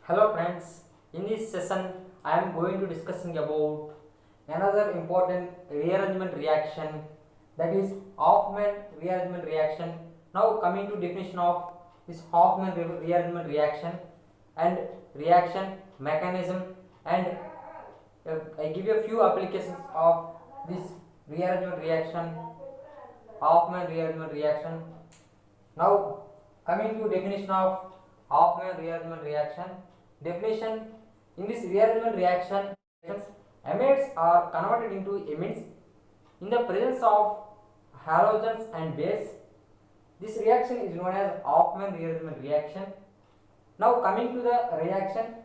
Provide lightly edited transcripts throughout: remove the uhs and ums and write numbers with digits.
Hello friends, in this session I am going to discussing about another important rearrangement reaction, that is Hofmann rearrangement reaction. Now coming to definition of this Hofmann rearrangement reaction and reaction mechanism, and I give you a few applications of this rearrangement reaction, Hofmann rearrangement reaction. Now coming to definition of Hofmann rearrangement reaction. Definition: in this rearrangement reaction, amides are converted into amines in the presence of halogens and base. This reaction is known as Hofmann rearrangement reaction. Now coming to the reaction,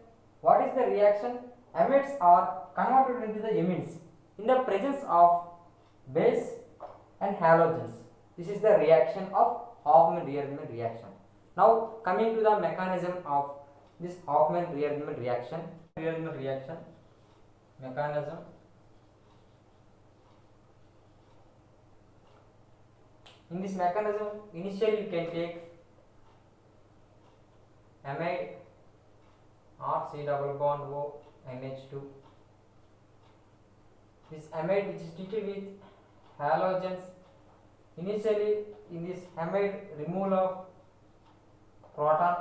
what is the reaction? Amides are converted into the amines in the presence of base and halogens. This is the reaction of Hofmann rearrangement reaction. Now coming to the mechanism of this Hofmann rearrangement reaction. Mechanism. In this mechanism, initially you can take amide or C double bond O NH2. This amide which is treated with halogens. Initially, in this amide, removal of proton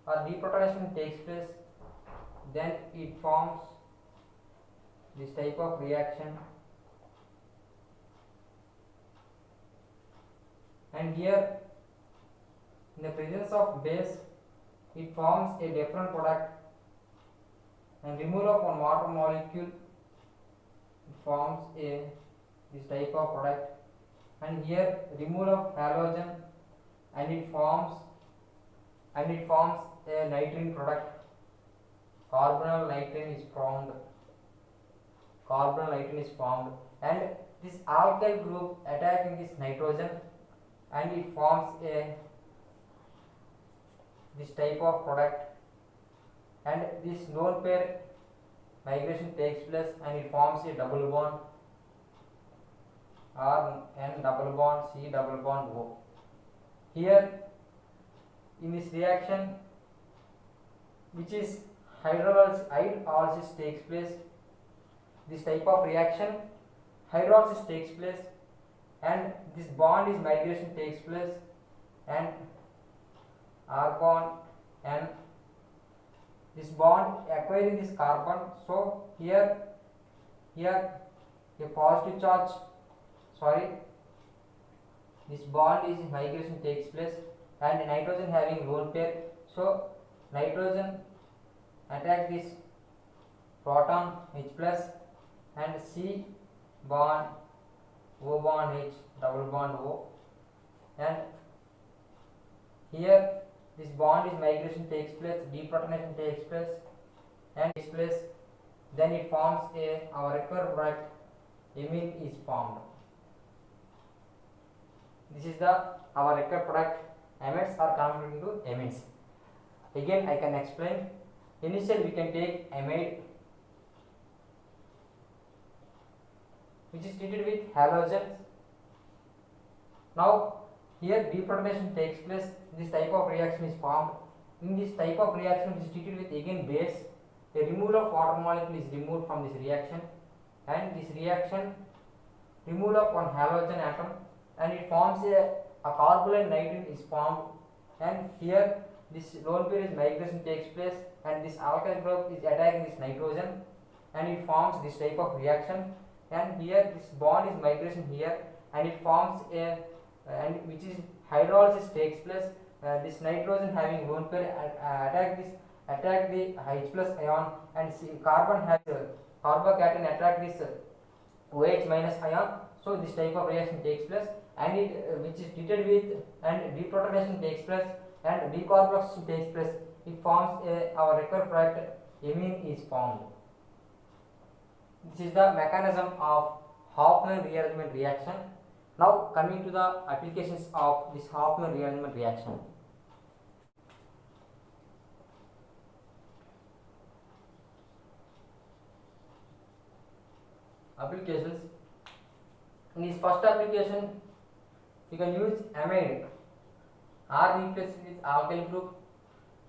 or deprotonation takes place, then it forms this type of reaction, and here in the presence of base it forms a different product, and removal of one water molecule it forms this type of product, and here removal of halogen and it forms a nitrogen product. Carbonyl nitrogen is formed, and this alkyl group attacking this nitrogen, and it forms this type of product, and this lone pair migration takes place and it forms a double bond R N double bond C double bond O. Here in this reaction, which is hydrolysis takes place, this type of reaction hydrolysis takes place, and this bond is migration takes place, and R bond and this bond acquiring this carbon. So here a positive charge, this bond is migration takes place, and nitrogen having lone pair, so nitrogen attack this proton H plus, and C bond O bond H double bond O, and here this bond is migration takes place, deprotonation takes place, then it forms our required product amine is formed. This is our required product. Amides are converted into amines. Again I can explain. Initially we can take amide which is treated with halogens. Now here deprotonation takes place, this type of reaction is formed. In this type of reaction which is treated with again base, a removal of water molecule is removed from this reaction, and this reaction removal of one halogen atom, and it forms a carbonyl nitrogen is formed, and here this lone pair is migration takes place, and this alkyl group is attacking this nitrogen, and it forms this type of reaction, and here this bond is migration here, and it forms a and which is hydrolysis takes place. This nitrogen having lone pair attack the H plus ion, and carbon has carbocation attack this OH minus ion. So this type of reaction takes place, and it which is treated with, and deprotonation takes place and decarboxylation takes place. It forms our required product amine is formed. This is the mechanism of Hofmann rearrangement reaction. Now coming to the applications of this Hofmann rearrangement reaction. Applications. In this first application, you can use amide R replaced with alkyl group,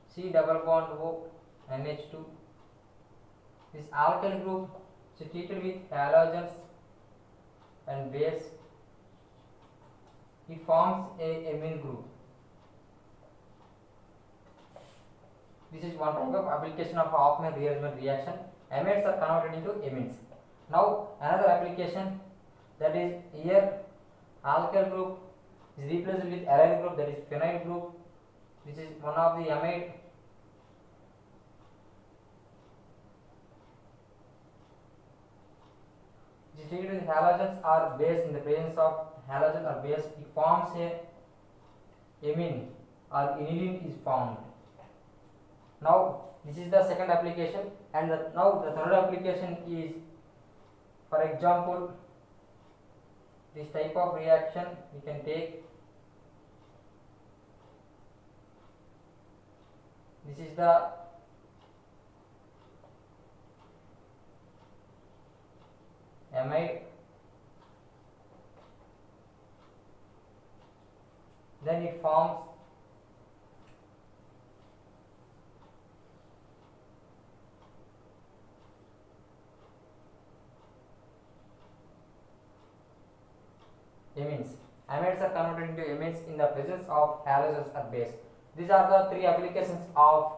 C double bond O NH2. This alkyl group is treated with halogens and base. It forms a amine group. This is one type of application of Hofmann rearrangement reaction. Amides are converted into amines. Now another application, that is here alkyl group is replaced with aryl group, that is phenyl group. This is one of the amide. It is treated with halogens or base. In the presence of halogen or base, it forms a amine or aniline is formed. Now this is the second application, and now the third application is, for example, this type of reaction we can take. This is the amide, then it forms amines. Amides are converted into amines in the presence of halogens or base. These are the three applications of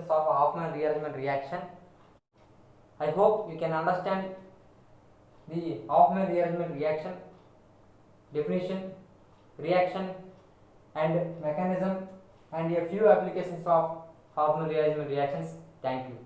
Hofmann rearrangement reaction. I hope you can understand the Hofmann rearrangement reaction definition, reaction and mechanism, and a few applications of Hofmann rearrangement reactions. Thank you.